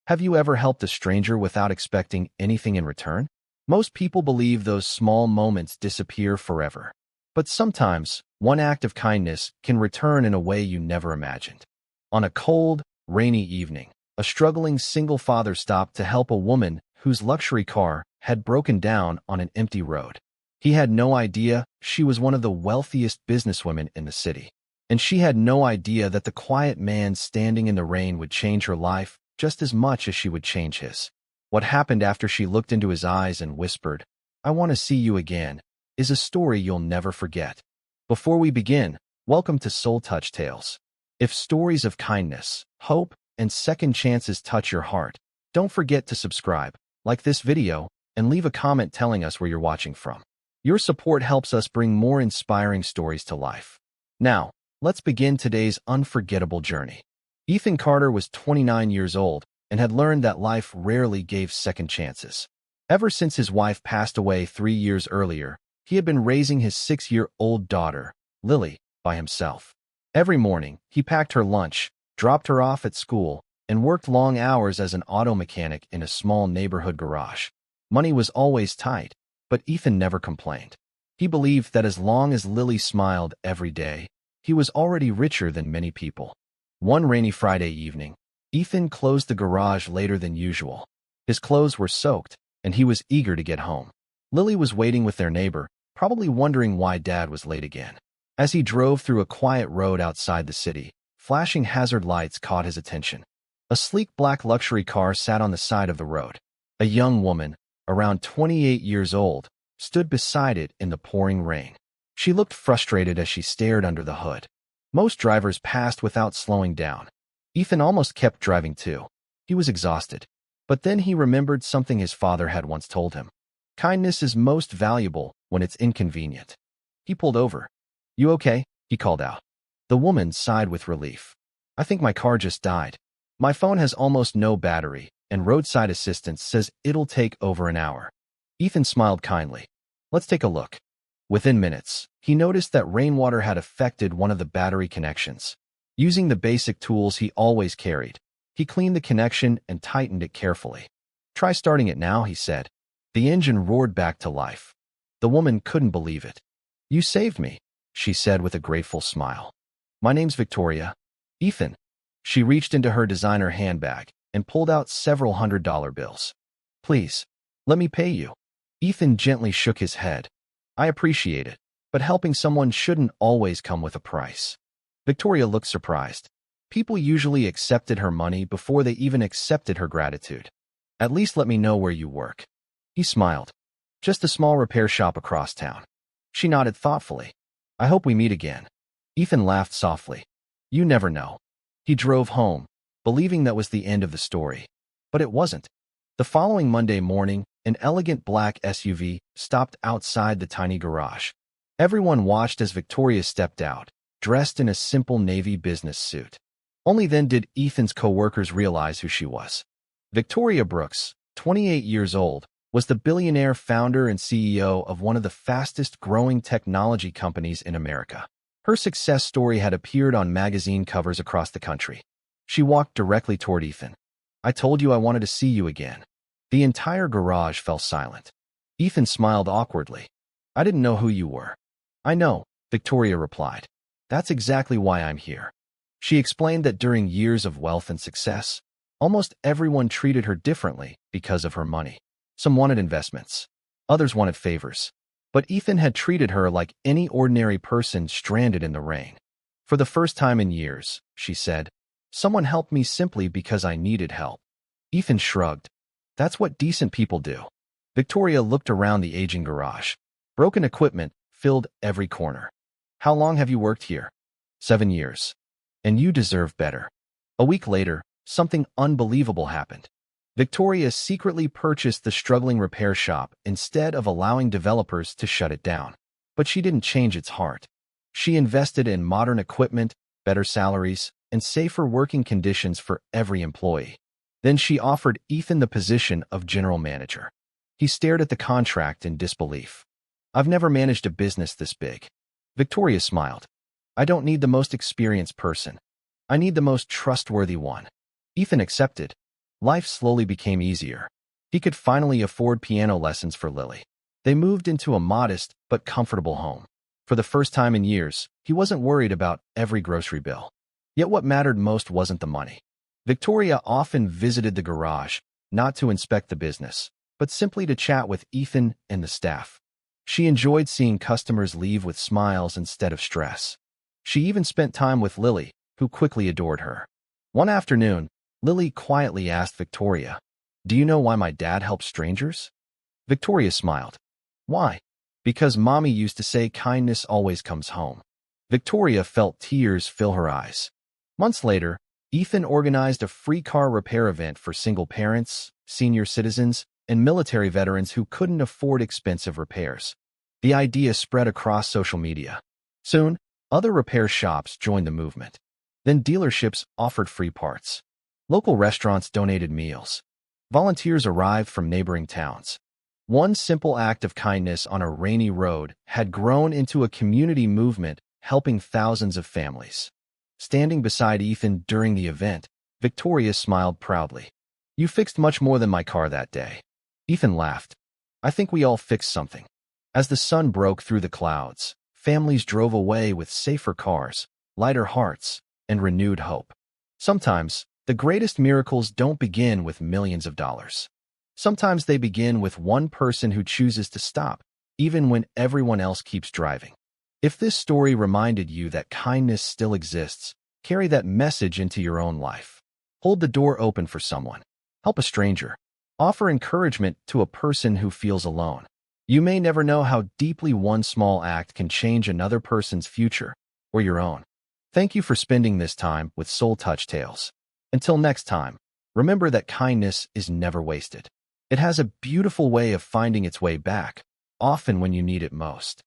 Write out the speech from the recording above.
Have you ever helped a stranger without expecting anything in return? Most people believe those small moments disappear forever. But sometimes, one act of kindness can return in a way you never imagined. On a cold, rainy evening, a struggling single father stopped to help a woman whose luxury car had broken down on an empty road. He had no idea she was one of the wealthiest businesswomen in the city. And she had no idea that the quiet man standing in the rain would change her life just as much as she would change his. What happened after she looked into his eyes and whispered, "I want to see you again," is a story you'll never forget. Before we begin, welcome to Soul Touch Tales. If stories of kindness, hope, and second chances touch your heart, don't forget to subscribe, like this video, and leave a comment telling us where you're watching from. Your support helps us bring more inspiring stories to life. Now, let's begin today's unforgettable journey. Ethan Carter was 29 years old and had learned that life rarely gave second chances. Ever since his wife passed away 3 years earlier, he had been raising his 6-year-old daughter, Lily, by himself. Every morning, he packed her lunch, dropped her off at school, and worked long hours as an auto mechanic in a small neighborhood garage. Money was always tight, but Ethan never complained. He believed that as long as Lily smiled every day, he was already richer than many people. One rainy Friday evening, Ethan closed the garage later than usual. His clothes were soaked, and he was eager to get home. Lily was waiting with their neighbor, probably wondering why Dad was late again. As he drove through a quiet road outside the city, flashing hazard lights caught his attention. A sleek black luxury car sat on the side of the road. A young woman, around 28 years old, stood beside it in the pouring rain. She looked frustrated as she stared under the hood. Most drivers passed without slowing down. Ethan almost kept driving too. He was exhausted. But then he remembered something his father had once told him. Kindness is most valuable when it's inconvenient. He pulled over. "You okay?" he called out. The woman sighed with relief. "I think my car just died. My phone has almost no battery, and roadside assistance says it'll take over an hour." Ethan smiled kindly. "Let's take a look." Within minutes, he noticed that rainwater had affected one of the battery connections. Using the basic tools he always carried, he cleaned the connection and tightened it carefully. "Try starting it now," he said. The engine roared back to life. The woman couldn't believe it. "You saved me," she said with a grateful smile. "My name's Victoria." "Ethan." She reached into her designer handbag and pulled out several $100 bills. "Please, let me pay you." Ethan gently shook his head. "I appreciate it, but helping someone shouldn't always come with a price." Victoria looked surprised. People usually accepted her money before they even accepted her gratitude. "At least let me know where you work." He smiled. "Just a small repair shop across town." She nodded thoughtfully. "I hope we meet again." Ethan laughed softly. "You never know." He drove home, believing that was the end of the story. But it wasn't. The following Monday morning, an elegant black SUV stopped outside the tiny garage. Everyone watched as Victoria stepped out, dressed in a simple navy business suit. Only then did Ethan's coworkers realize who she was. Victoria Brooks, 28 years old, was the billionaire founder and CEO of one of the fastest-growing technology companies in America. Her success story had appeared on magazine covers across the country. She walked directly toward Ethan. "I told you I wanted to see you again." The entire garage fell silent. Ethan smiled awkwardly. "I didn't know who you were." "I know," Victoria replied. "That's exactly why I'm here." She explained that during years of wealth and success, almost everyone treated her differently because of her money. Some wanted investments. Others wanted favors. But Ethan had treated her like any ordinary person stranded in the rain. "For the first time in years," she said, "someone helped me simply because I needed help." Ethan shrugged. "That's what decent people do." Victoria looked around the aging garage. Broken equipment filled every corner. "How long have you worked here?" 7 years. "And you deserve better." A week later, something unbelievable happened. Victoria secretly purchased the struggling repair shop instead of allowing developers to shut it down. But she didn't change its heart. She invested in modern equipment, better salaries, and safer working conditions for every employee. Then she offered Ethan the position of general manager. He stared at the contract in disbelief. "I've never managed a business this big." Victoria smiled. "I don't need the most experienced person. I need the most trustworthy one." Ethan accepted. life slowly became easier. He could finally afford piano lessons for Lily. They moved into a modest but comfortable home. For the first time in years, he wasn't worried about every grocery bill. Yet what mattered most wasn't the money. Victoria often visited the garage, not to inspect the business, but simply to chat with Ethan and the staff. She enjoyed seeing customers leave with smiles instead of stress. She even spent time with Lily, who quickly adored her. One afternoon, Lily quietly asked Victoria, "Do you know why my dad helps strangers?" Victoria smiled. "Why?" "Because Mommy used to say kindness always comes home." Victoria felt tears fill her eyes. Months later, Ethan organized a free car repair event for single parents, senior citizens, and military veterans who couldn't afford expensive repairs. The idea spread across social media. Soon, other repair shops joined the movement. Then dealerships offered free parts. Local restaurants donated meals. Volunteers arrived from neighboring towns. One simple act of kindness on a rainy road had grown into a community movement, helping thousands of families. Standing beside Ethan during the event, Victoria smiled proudly. "You fixed much more than my car that day." Ethan laughed. "I think we all fixed something." As the sun broke through the clouds, families drove away with safer cars, lighter hearts, and renewed hope. Sometimes, the greatest miracles don't begin with millions of dollars. Sometimes they begin with one person who chooses to stop, even when everyone else keeps driving. If this story reminded you that kindness still exists, carry that message into your own life. Hold the door open for someone. Help a stranger. Offer encouragement to a person who feels alone. You may never know how deeply one small act can change another person's future or your own. Thank you for spending this time with Soul Touch Tales. Until next time, remember that kindness is never wasted. It has a beautiful way of finding its way back, often when you need it most.